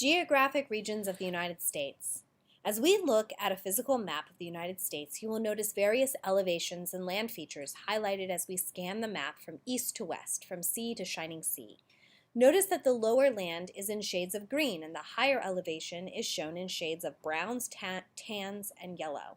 Geographic regions of the United States. As we look at a physical map of the United States, you will notice various elevations and land features highlighted as we scan the map from east to west, from sea to shining sea. Notice that the lower land is in shades of green and the higher elevation is shown in shades of browns, tans, and yellow.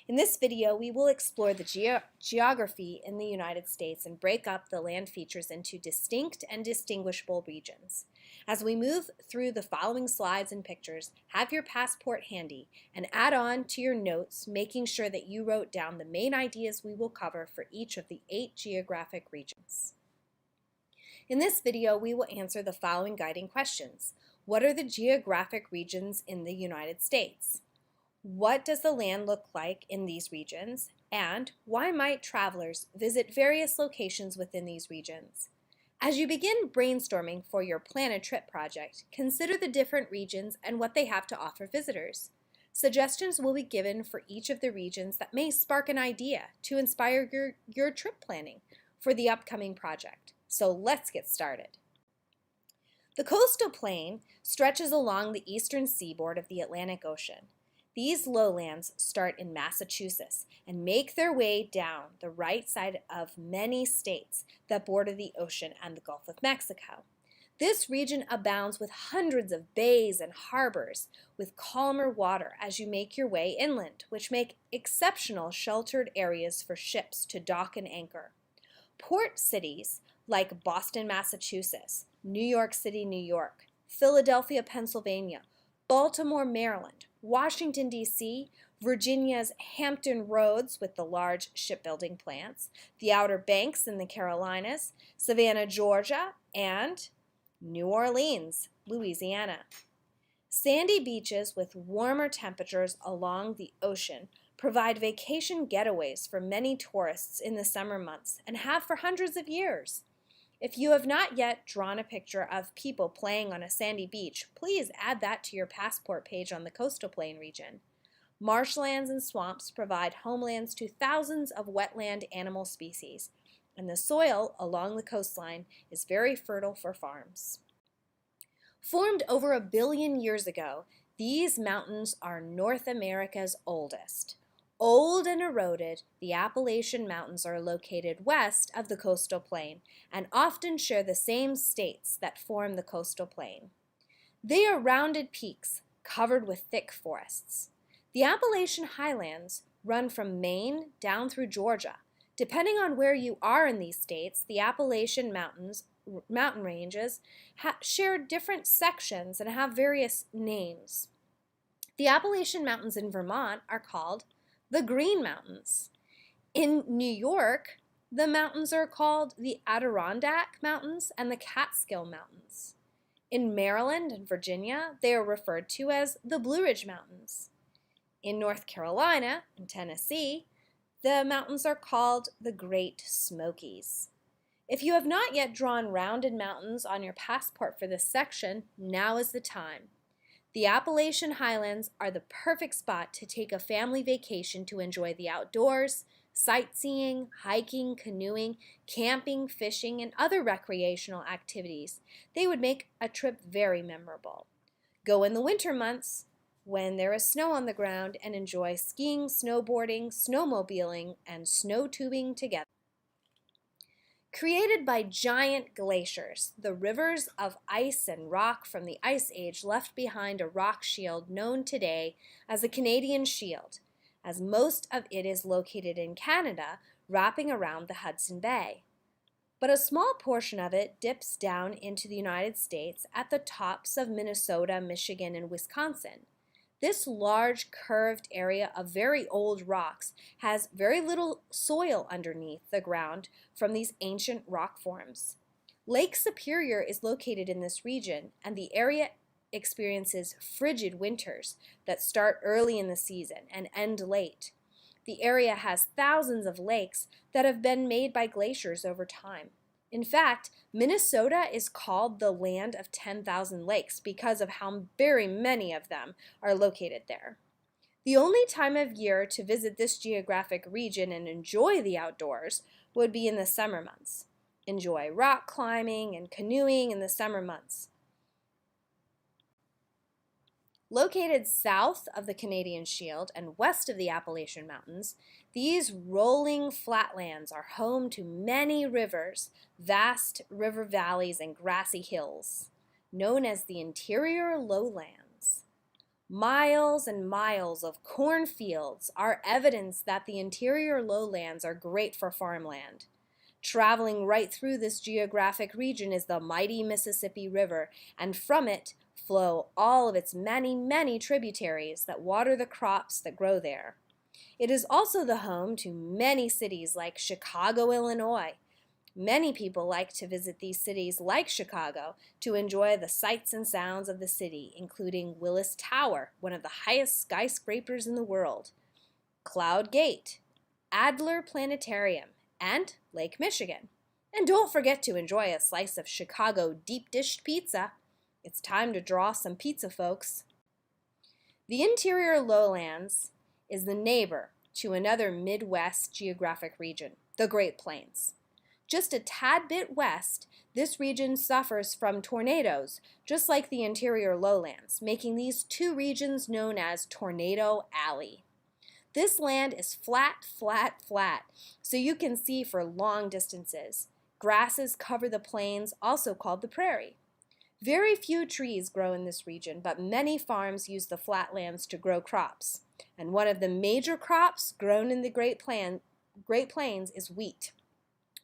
In this video, we will explore the geography in the United States and break up the land features into distinct and distinguishable regions. As we move through the following slides and pictures, have your passport handy and add on to your notes, making sure that you wrote down the main ideas we will cover for each of the 8 geographic regions. In this video, we will answer the following guiding questions. What are the geographic regions in the United States? What does the land look like in these regions? And why might travelers visit various locations within these regions? As you begin brainstorming for your Plan a Trip project, consider the different regions and what they have to offer visitors. Suggestions will be given for each of the regions that may spark an idea to inspire your trip planning for the upcoming project. So let's get started. The coastal plain stretches along the eastern seaboard of the Atlantic Ocean. These lowlands start in Massachusetts and make their way down the right side of many states that border the ocean and the Gulf of Mexico. This region abounds with hundreds of bays and harbors with calmer water as you make your way inland, which make exceptional sheltered areas for ships to dock and anchor. Port cities like Boston, Massachusetts, New York City, New York, Philadelphia, Pennsylvania, Baltimore, Maryland, Washington, D.C., Virginia's Hampton Roads with the large shipbuilding plants, the Outer Banks in the Carolinas, Savannah, Georgia, and New Orleans, Louisiana. Sandy beaches with warmer temperatures along the ocean provide vacation getaways for many tourists in the summer months and have for hundreds of years. If you have not yet drawn a picture of people playing on a sandy beach, please add that to your passport page on the coastal plain region. Marshlands and swamps provide homelands to thousands of wetland animal species, and the soil along the coastline is very fertile for farms. Formed over 1 billion years ago, these mountains are North America's oldest. Old and eroded, the Appalachian Mountains are located west of the coastal plain and often share the same states that form the coastal plain. They are rounded peaks covered with thick forests. The Appalachian Highlands run from Maine down through Georgia. Depending on where you are in these states, the Appalachian mountain ranges share different sections and have various names. The Appalachian Mountains in Vermont are called the Green Mountains. In New York, the mountains are called the Adirondack Mountains and the Catskill Mountains. In Maryland and Virginia, they are referred to as the Blue Ridge Mountains. In North Carolina and Tennessee, the mountains are called the Great Smokies. If you have not yet drawn rounded mountains on your passport for this section, now is the time. The Appalachian Highlands are the perfect spot to take a family vacation to enjoy the outdoors, sightseeing, hiking, canoeing, camping, fishing, and other recreational activities. They would make a trip very memorable. Go in the winter months when there is snow on the ground and enjoy skiing, snowboarding, snowmobiling, and snow tubing together. Created by giant glaciers, the rivers of ice and rock from the Ice Age left behind a rock shield known today as the Canadian Shield, as most of it is located in Canada, wrapping around the Hudson Bay. But a small portion of it dips down into the United States at the tops of Minnesota, Michigan, and Wisconsin. This large curved area of very old rocks has very little soil underneath the ground from these ancient rock forms. Lake Superior is located in this region, and the area experiences frigid winters that start early in the season and end late. The area has thousands of lakes that have been made by glaciers over time. In fact, Minnesota is called the land of 10,000 lakes because of how very many of them are located there. The only time of year to visit this geographic region and enjoy the outdoors would be in the summer months. Enjoy rock climbing and canoeing in the summer months. Located south of the Canadian Shield and west of the Appalachian Mountains, these rolling flatlands are home to many rivers, vast river valleys, and grassy hills, known as the interior lowlands. Miles and miles of cornfields are evidence that the interior lowlands are great for farmland. Traveling right through this geographic region is the mighty Mississippi River, and from it flow all of its many, many tributaries that water the crops that grow there. It is also the home to many cities like Chicago, Illinois. Many people like to visit these cities like Chicago to enjoy the sights and sounds of the city, including Willis Tower, one of the highest skyscrapers in the world, Cloud Gate, Adler Planetarium, and Lake Michigan. And don't forget to enjoy a slice of Chicago deep dish pizza. It's time to draw some pizza, folks. The interior lowlands is the neighbor to another Midwest geographic region, the Great Plains. Just a tad bit west, this region suffers from tornadoes, just like the interior lowlands, making these two regions known as Tornado Alley. This land is flat, flat, flat, so you can see for long distances. Grasses cover the plains, also called the prairie. Very few trees grow in this region, but many farms use the flatlands to grow crops. And one of the major crops grown in the Great Plains is wheat.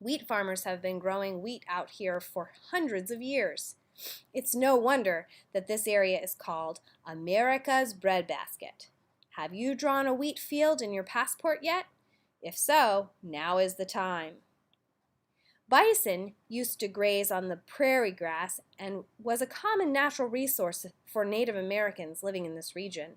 Wheat farmers have been growing wheat out here for hundreds of years. It's no wonder that this area is called America's breadbasket. Have you drawn a wheat field in your passport yet? If so, now is the time. Bison used to graze on the prairie grass and was a common natural resource for Native Americans living in this region.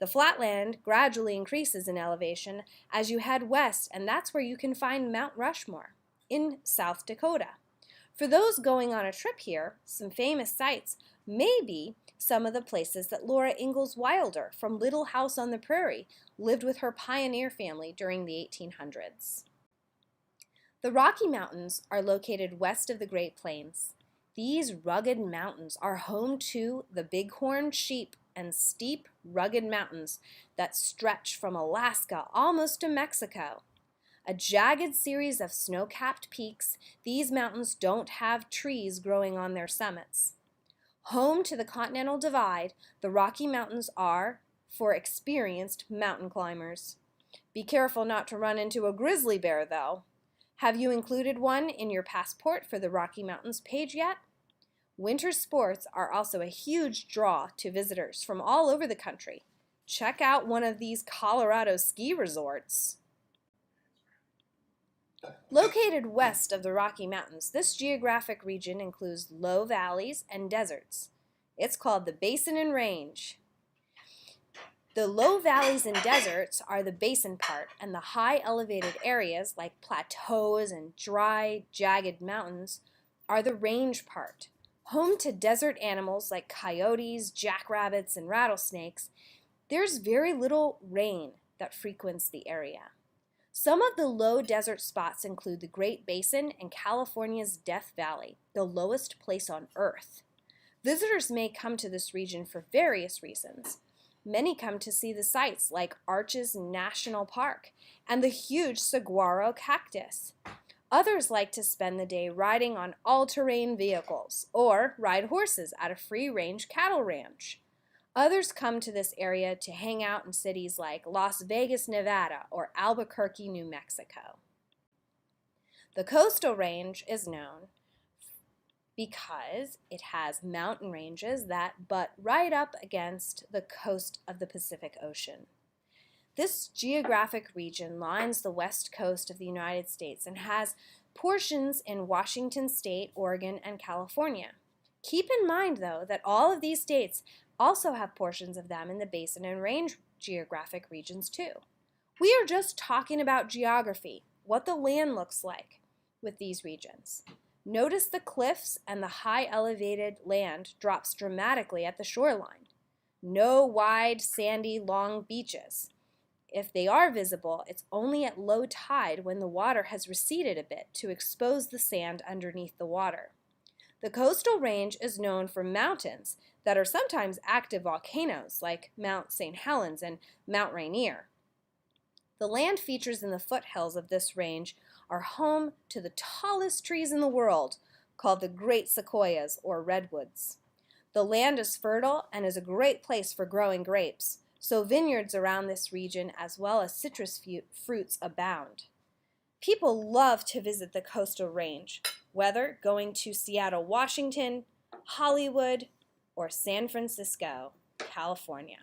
The flatland gradually increases in elevation as you head west, and that's where you can find Mount Rushmore in South Dakota. For those going on a trip here, some famous sites may be some of the places that Laura Ingalls Wilder from Little House on the Prairie lived with her pioneer family during the 1800s. The Rocky Mountains are located west of the Great Plains. These rugged mountains are home to the bighorn sheep and steep, rugged mountains that stretch from Alaska almost to Mexico. A jagged series of snow-capped peaks, these mountains don't have trees growing on their summits. Home to the Continental Divide, the Rocky Mountains are for experienced mountain climbers. Be careful not to run into a grizzly bear, though. Have you included one in your passport for the Rocky Mountains page yet? Winter sports are also a huge draw to visitors from all over the country. Check out one of these Colorado ski resorts. Located west of the Rocky Mountains, this geographic region includes low valleys and deserts. It's called the Basin and Range. The low valleys and deserts are the basin part, and the high elevated areas like plateaus and dry, jagged mountains are the range part. Home to desert animals like coyotes, jackrabbits, and rattlesnakes, there's very little rain that frequents the area. Some of the low desert spots include the Great Basin and California's Death Valley, the lowest place on Earth. Visitors may come to this region for various reasons. Many come to see the sights like Arches National Park and the huge saguaro cactus. Others like to spend the day riding on all-terrain vehicles or ride horses at a free-range cattle ranch. Others come to this area to hang out in cities like Las Vegas, Nevada, or Albuquerque, New Mexico. The coastal range is known because it has mountain ranges that butt right up against the coast of the Pacific Ocean. This geographic region lines the west coast of the United States and has portions in Washington State, Oregon, and California. Keep in mind, though, that all of these states also have portions of them in the Basin and Range geographic regions too. We are just talking about geography, what the land looks like with these regions. Notice the cliffs and the high elevated land drops dramatically at the shoreline. No wide, sandy, long beaches. If they are visible, it's only at low tide when the water has receded a bit to expose the sand underneath the water. The coastal range is known for mountains that are sometimes active volcanoes like Mount St. Helens and Mount Rainier. The land features in the foothills of this range are home to the tallest trees in the world, called the great sequoias or redwoods. The land is fertile and is a great place for growing grapes, so vineyards around this region as well as citrus fruits abound. People love to visit the coastal range, whether going to Seattle, Washington, Hollywood, or San Francisco, California.